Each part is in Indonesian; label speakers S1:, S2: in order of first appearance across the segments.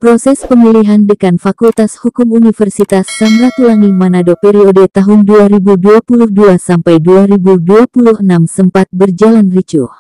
S1: Proses pemilihan Dekan Fakultas Hukum Universitas Samratulangi Manado periode tahun 2022 sampai 2026 sempat berjalan ricuh.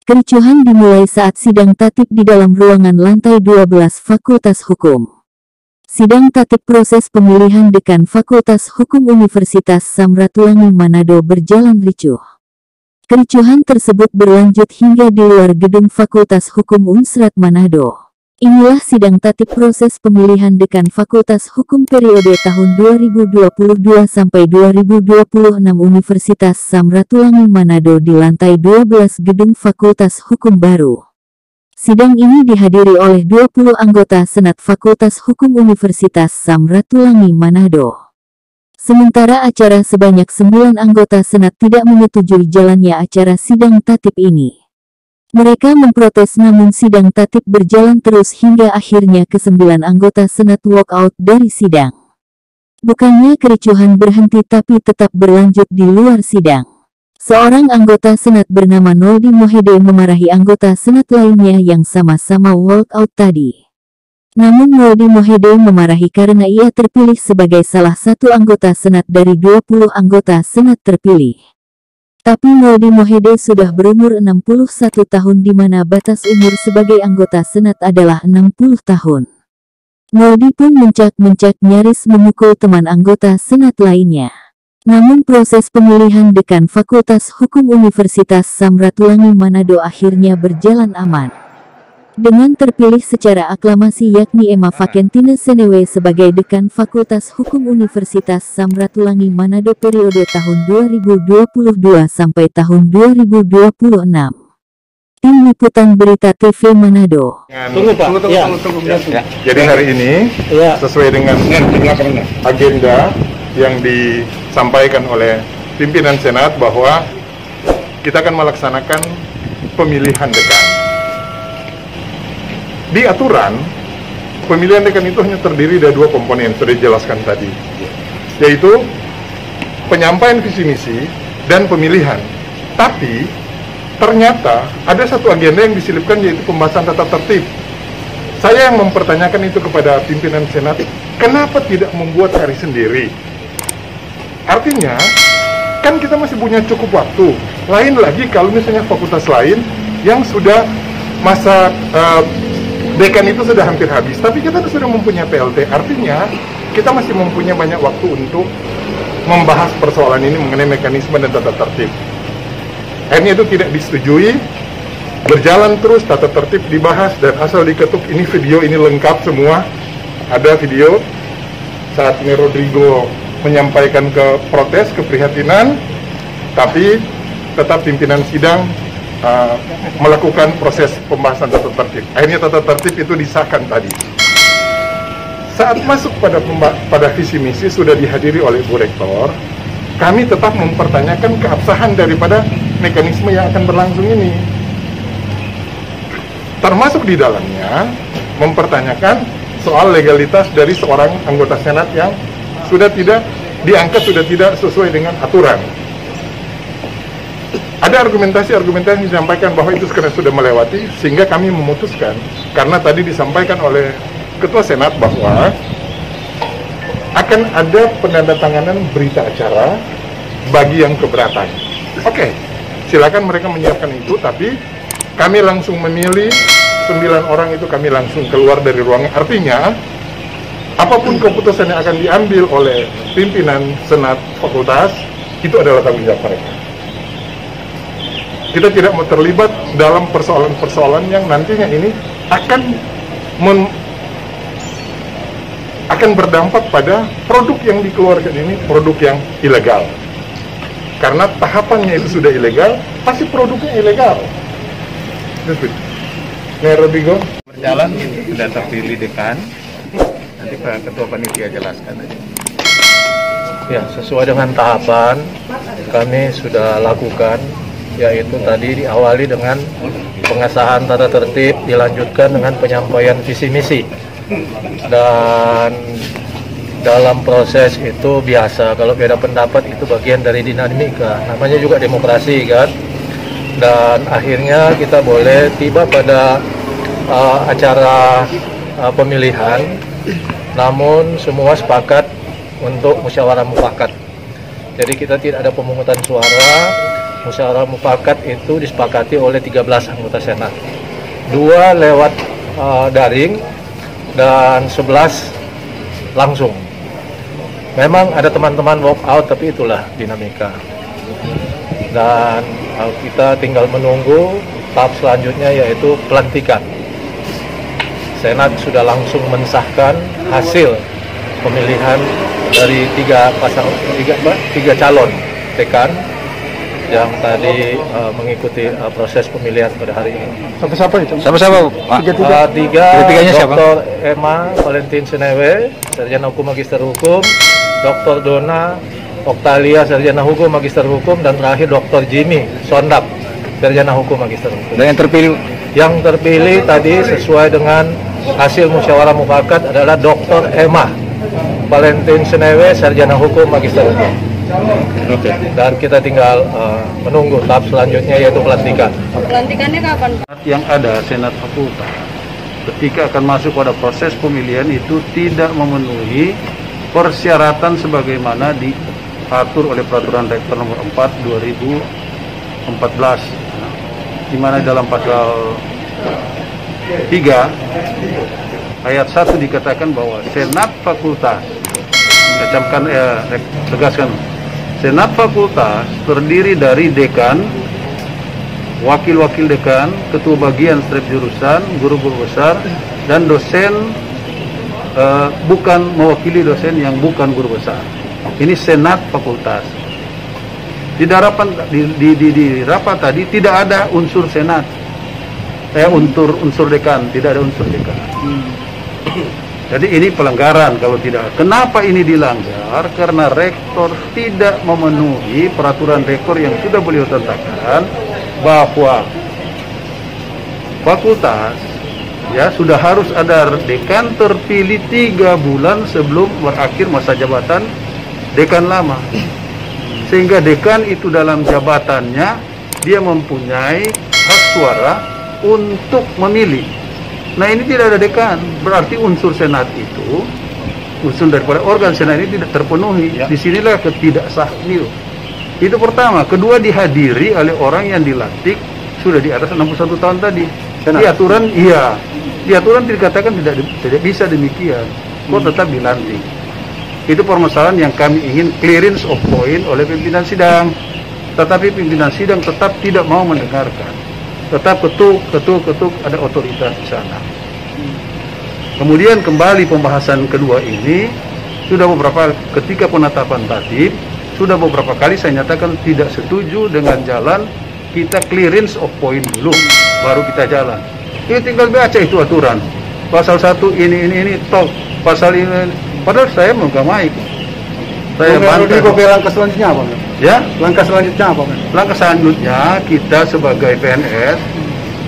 S1: Kericuhan dimulai saat sidang tatip di dalam ruangan lantai 12 Fakultas Hukum. Sidang tatip proses pemilihan Dekan Fakultas Hukum Universitas Samratulangi Manado berjalan ricuh. Kericuhan tersebut berlanjut hingga di luar gedung Fakultas Hukum Unsrat Manado. Inilah sidang tatip proses pemilihan Dekan Fakultas Hukum periode tahun 2022 sampai 2026 Universitas Samratulangi Manado di lantai 12 gedung Fakultas Hukum baru. Sidang ini dihadiri oleh 20 anggota Senat Fakultas Hukum Universitas Samratulangi Manado. Sementara acara sebanyak 9 anggota Senat tidak menyetujui jalannya acara sidang tatip ini. Mereka memprotes namun sidang tatip berjalan terus hingga akhirnya ke-9 anggota Senat walk out dari sidang. Bukannya kericuhan berhenti tapi tetap berlanjut di luar sidang. Seorang anggota Senat bernama Noldi Mohede memarahi anggota Senat lainnya yang sama-sama walk out tadi. Namun Noldi Mohede memarahi karena ia terpilih sebagai salah satu anggota Senat dari 20 anggota Senat terpilih. Tapi Noldi Mohede sudah berumur 61 tahun di mana batas umur sebagai anggota Senat adalah 60 tahun. Noldi pun mencak-mencak nyaris memukul teman anggota Senat lainnya. Namun proses pemilihan Dekan Fakultas Hukum Universitas Samratulangi Manado akhirnya berjalan aman. Dengan terpilih secara aklamasi yakni Emma Fakentine Senewe sebagai Dekan Fakultas Hukum Universitas Samratulangi Manado periode tahun 2022 sampai tahun 2026. Tim Liputan Berita TV Manado.
S2: Tunggu Pak. Ya. Jadi hari ini sesuai dengan agenda yang disampaikan oleh pimpinan Senat bahwa kita akan melaksanakan pemilihan dekan. Di aturan, pemilihan dekan itu hanya terdiri dari 2 komponen, sudah dijelaskan tadi, yaitu penyampaian visi misi dan pemilihan. Tapi ternyata ada satu agenda yang diselipkan yaitu pembahasan tata tertib. Saya yang mempertanyakan itu kepada pimpinan Senat, kenapa tidak membuat hari sendiri? Artinya, kan kita masih punya cukup waktu. Lain lagi kalau misalnya fakultas lain yang sudah masa dekan itu sudah hampir habis, tapi kita sudah mempunyai PLT, artinya kita masih mempunyai banyak waktu untuk membahas persoalan ini mengenai mekanisme dan tata tertib. Akhirnya itu tidak disetujui, berjalan terus, tata tertib dibahas, dan asal diketuk ini video ini lengkap semua, ada video saat ini Rodrigo menyampaikan protes, keprihatinan, tapi tetap pimpinan sidang melakukan proses pembahasan tata tertib. Akhirnya tata tertib itu disahkan tadi. Saat masuk pada visi misi sudah dihadiri oleh Bu Rektor, kami tetap mempertanyakan keabsahan daripada mekanisme yang akan berlangsung ini. Termasuk di dalamnya mempertanyakan soal legalitas dari seorang anggota Senat yang sudah tidak diangkat, sudah tidak sesuai dengan aturan. Ada argumentasi-argumentasi yang disampaikan bahwa itu sekarang sudah melewati, sehingga kami memutuskan, karena tadi disampaikan oleh Ketua Senat bahwa akan ada penandatanganan berita acara bagi yang keberatan. Oke, silakan mereka menyiapkan itu, tapi kami langsung memilih 9 orang itu, kami langsung keluar dari ruangan. Artinya, apapun keputusan yang akan diambil oleh pimpinan Senat Fakultas, itu adalah tanggung jawab mereka. Kita tidak mau terlibat dalam persoalan-persoalan yang nantinya ini akan berdampak pada produk yang dikeluarkan ini, produk yang ilegal. Karena tahapannya itu sudah ilegal, pasti produknya ilegal. Nih Rodrigo,
S3: berjalan sudah terpilih dekan, nanti Pak Ketua Panitia jelaskan aja. Ya, sesuai dengan tahapan kami sudah lakukan, yaitu tadi diawali dengan pengesahan tata tertib, dilanjutkan dengan penyampaian visi misi, dan dalam proses itu biasa kalau beda pendapat itu bagian dari dinamika, namanya juga demokrasi kan. Dan akhirnya kita boleh tiba pada acara pemilihan, namun semua sepakat untuk musyawarah mufakat. Jadi kita tidak ada pemungutan suara. Musyawarah mufakat itu disepakati oleh 13 anggota Senat. 2 lewat daring dan 11 langsung. Memang ada teman-teman walk out, tapi itulah dinamika. Dan kita tinggal menunggu tahap selanjutnya, yaitu pelantikan. Senat sudah langsung mensahkan hasil pemilihan dari 3 calon dekan yang tadi mengikuti proses pemilihan pada hari ini.
S4: Siapa itu?
S3: Siapa? Tiga-tiganya siapa? Dr. Emma Valentin Senewe, Sarjana Hukum Magister Hukum, Dr. Dona Oktalia, Sarjana Hukum Magister Hukum, dan terakhir Dr. Jimmy Sondap, Sarjana Hukum Magister Hukum.
S4: Dan yang terpilih?
S3: Yang terpilih tadi sesuai dengan hasil musyawarah mufakat adalah Dr. Emma Valentin Senewe, Sarjana Hukum Magister Hukum.
S4: Oke.
S3: Dan kita tinggal menunggu tahap selanjutnya, yaitu pelantikan.
S5: Pelantikannya kapan?
S6: Yang ada Senat Fakultas ketika akan masuk pada proses pemilihan itu tidak memenuhi persyaratan sebagaimana diatur oleh Peraturan Rektor Nomor 4 2014, di mana dalam pasal 3 ayat 1 dikatakan bahwa Senat Fakultas, tegaskan, Senat Fakultas terdiri dari dekan, wakil-wakil dekan, ketua bagian setiap jurusan, guru-guru besar, dan dosen bukan mewakili dosen yang bukan guru besar. Ini Senat Fakultas. Di rapat tadi tidak ada unsur Senat, unsur dekan, tidak ada unsur dekan. Jadi ini pelanggaran kalau tidak. Kenapa ini dilanggar? Karena rektor tidak memenuhi peraturan rektor yang sudah beliau tetapkan, bahwa fakultas sudah harus ada dekan terpilih 3 bulan sebelum berakhir masa jabatan dekan lama. Sehingga dekan itu dalam jabatannya dia mempunyai hak suara untuk memilih. Nah, ini tidak ada dekan, berarti unsur Senat itu, unsur daripada organ Senat ini tidak terpenuhi. Disinilah ketidaksahan itu pertama. Kedua, dihadiri oleh orang yang dilantik sudah di atas 61 tahun tadi. Senat. Di aturan dikatakan tidak bisa demikian, kok tetap dilantik. Itu permasalahan yang kami ingin clearance of point oleh pimpinan sidang. Tetapi pimpinan sidang tetap tidak mau mendengarkan. Tetap ketuk ada otoritas di sana. Kemudian kembali pembahasan kedua ini, sudah beberapa ketika penetapan tatib, sudah beberapa kali saya nyatakan tidak setuju dengan jalan kita clearance of point dulu, baru kita jalan. Ini tinggal baca itu aturan. Pasal 1 ini top, pasal ini. Padahal saya menggamai. Saya bantah.
S4: Langkah selanjutnya apa?
S6: Ya?
S4: Langkah selanjutnya apa?
S6: Langkah selanjutnya kita sebagai PNS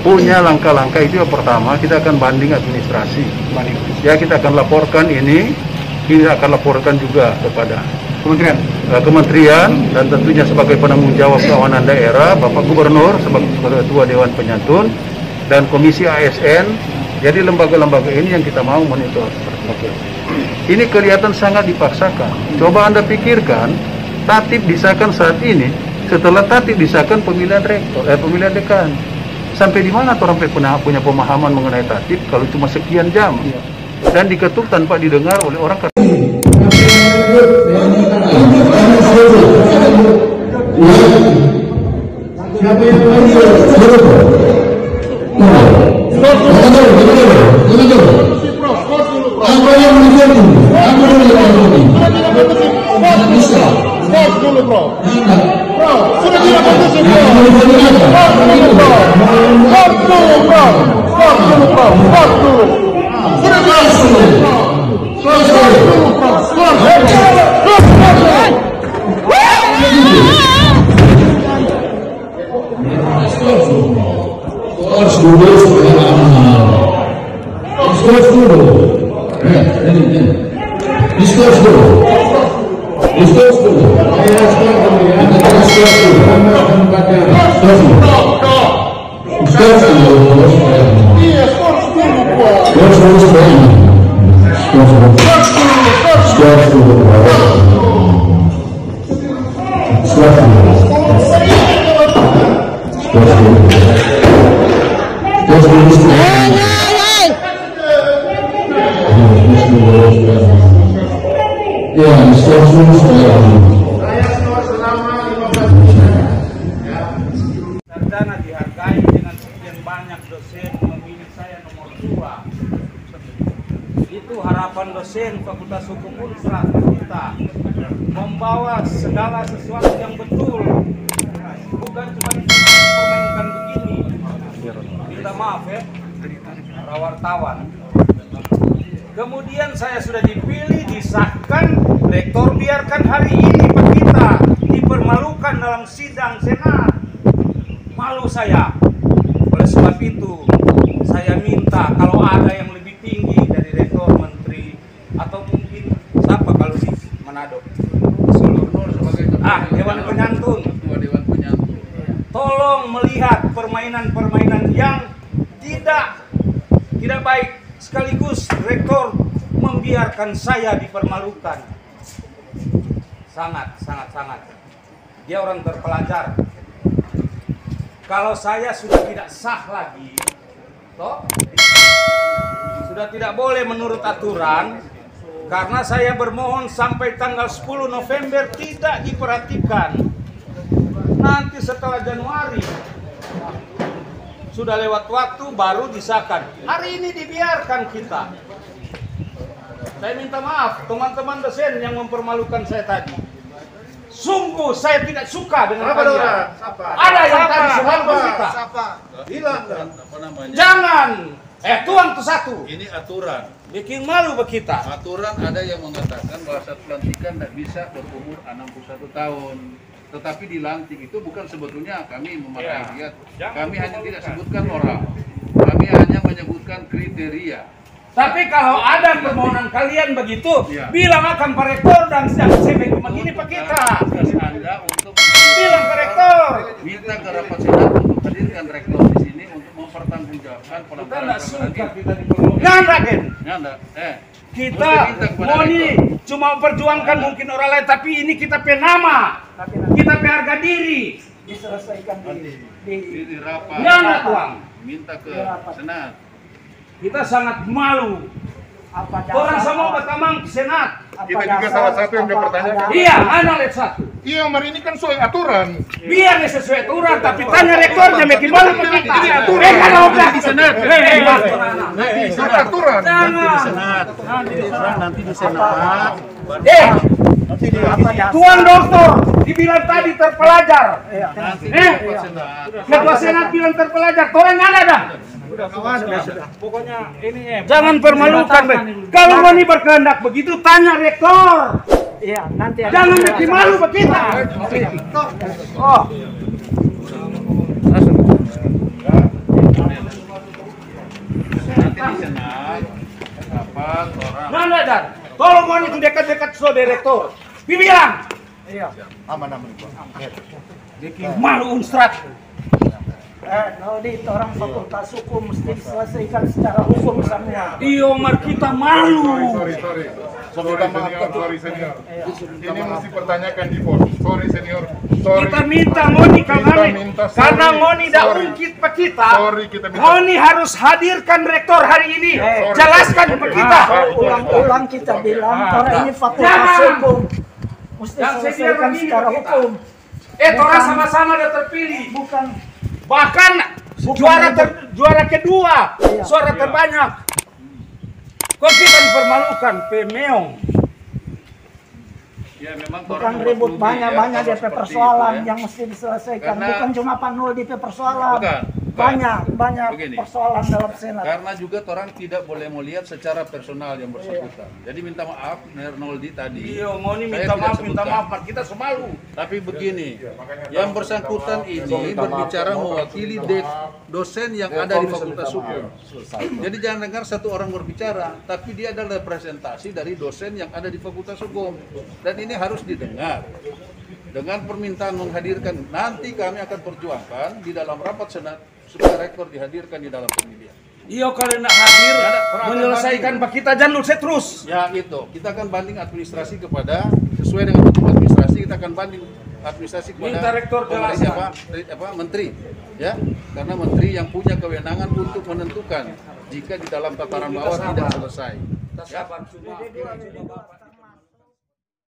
S6: punya langkah-langkah itu. Yang pertama, kita akan banding administrasi. Ya, kita akan laporkan ini, kita akan laporkan juga kepada kementerian dan tentunya sebagai penanggung jawab keamanan daerah Bapak Gubernur sebagai Ketua Dewan Penyantun dan Komisi ASN. Jadi lembaga-lembaga ini yang kita mau monitor. Ini kelihatan sangat dipaksakan. Coba Anda pikirkan, tatib disahkan saat ini, setelah tatib disahkan pemilihan rektor, pemilihan dekan. Sampai di mana orang punya pemahaman mengenai tatib kalau cuma sekian jam dan diketuk tanpa didengar oleh orang.
S5: Sarjana dihargai dengan sekian banyak dosen memilih saya nomor 2. Itu harapan dosen Fakultas Hukum Unsra kita, membawa segala sesuatu yang betul, bukan cuma dipermainkan begini. Minta maaf ya, para wartawan. Kemudian saya sudah dipilih, disahkan, rektor biarkan hari ini Pak kita dipermalukan dalam sidang senat. Malu saya. Oleh sebab itu, saya minta kalau ada yang lebih tinggi dari rektor, menteri, atau mungkin siapa kalau di Manado, Dewan Penyantun, tolong melihat permainan-permainan yang tidak baik. Sekaligus rektor membiarkan saya dipermalukan. Sangat. Dia orang terpelajar. Kalau saya sudah tidak sah lagi, toh, sudah tidak boleh menurut aturan, karena saya bermohon sampai tanggal 10 November tidak diperhatikan. Nanti setelah Januari, sudah lewat waktu baru disahkan. Hari ini dibiarkan kita. Saya minta maaf teman-teman dosen yang mempermalukan saya tadi. Sungguh saya tidak suka dengan kalian. Ada yang tadi selalu kita.
S6: Bilang
S5: Jangan. Tuang tuh satu.
S6: ini aturan.
S5: Bikin malu bagi kita.
S6: Aturan ada yang mengatakan bahwa saat pelantikan tidak bisa berumur 61 tahun. Tetapi dilantik itu bukan sebetulnya kami memakai dia. Kami hanya tidak sebutkan orang. Kami hanya menyebutkan kriteria.
S5: Tapi kalau ada permohonan kalian begitu, bilang akan Pak Rektor dan yang sebeg begini Pak kita.
S6: Kasih Anda untuk
S5: Bilang Pak Rektor.
S6: minta ke rapat senat untuk hadirkan rektor di sini untuk mempertanggungjawabkan
S5: Kita
S6: pelanggaran
S5: tidak suka
S6: pelanggaran.
S5: kita dipermalukan. Nggak, Gen.
S6: Nggak.
S5: Kita
S6: Mesti minta kepada
S5: mau nih
S6: rektor.
S5: cuma memperjuangkan mungkin orang lain, tapi ini kita penama, kita harga diri.
S7: Diselesaikan
S6: Di rapat.
S5: Nggak tuang.
S6: Minta ke senat.
S5: Kita sangat malu. Orang semua bertamang ke senat.
S2: Kita juga salah satu yang dipertanyakan.
S5: Iya, mana lihat satu.
S2: Iya, Omar, ini kan sesuai aturan.
S5: Biar sesuai aturan, tapi tanya rektornya makin malu ke kita.
S2: Ini aturan.
S5: Kalau udah di senat.
S2: Ini aturan.
S6: Nanti di senat.
S5: Tuan doktor dibilang tadi terpelajar. Ketua senat bilang terpelajar. Orang ada dah. Pokoknya ini jangan permalukan. Kalau mau nih berkehendak begitu, tanya rektor.
S7: Iya, nanti
S5: Jangan bikin malu bagi kita. Oh.
S6: Nanti di senat. Rapat orang.
S5: Mana dan? Tolong mau itu dekat-dekat saudara rektor. Bilang.
S7: Iya.
S2: Aman.
S5: Bikin malu Unstrat.
S7: Di orang fakultas hukum mesti diselesaikan secara hukum semua.
S5: Iyo, Omar, kita malu.
S2: Sorry. Senior. Ini mesti pertanyakan di pos. Sorry, senior.
S5: Kita minta Moni karena Moni dah ungkit ke kita. Moni harus hadirkan rektor hari ini. Jelaskan ke kita.
S7: Ulang kita bilang orang ini fakultas hukum mesti diselesaikan secara hukum.
S5: Orang sama-sama udah terpilih.
S7: Bukan.
S5: Bahkan juara kedua, suara terbanyak. Kok kita dipermalukan, pemeong.
S6: Ya, memang
S7: Bukan ribut banyak DP persoalan yang mesti diselesaikan. Bukan cuma Pak Nul DP persoalan. Banyak
S6: Begini.
S7: persoalan dalam senat.
S6: Karena juga orang tidak boleh melihat secara personal yang bersangkutan. Jadi minta maaf, Noldi tadi.
S5: Iya, Moni
S6: saya
S5: minta
S6: tidak
S5: maaf, kita semalu.
S6: Tapi begini, yang bersangkutan ini berbicara mewakili dosen yang ada di Fakultas Hukum. Jadi jangan dengar satu orang berbicara, tapi dia adalah representasi dari dosen yang ada di Fakultas Hukum. Dan ini harus didengar. Dengan permintaan menghadirkan, nanti kami akan perjuangkan di dalam rapat senat supaya rektor dihadirkan di dalam pemilihan.
S5: Iya kalau nak hadir menyelesaikan Pak kita jangan terus.
S6: Ya itu, kita akan banding administrasi kepada sesuai dengan hukum administrasi, kita akan banding administrasi kepada
S5: Minta rektor jelaskan.
S6: menteri, ya, karena menteri yang punya kewenangan untuk menentukan jika di dalam tataran bawah tidak selesai.
S5: Sabar cuma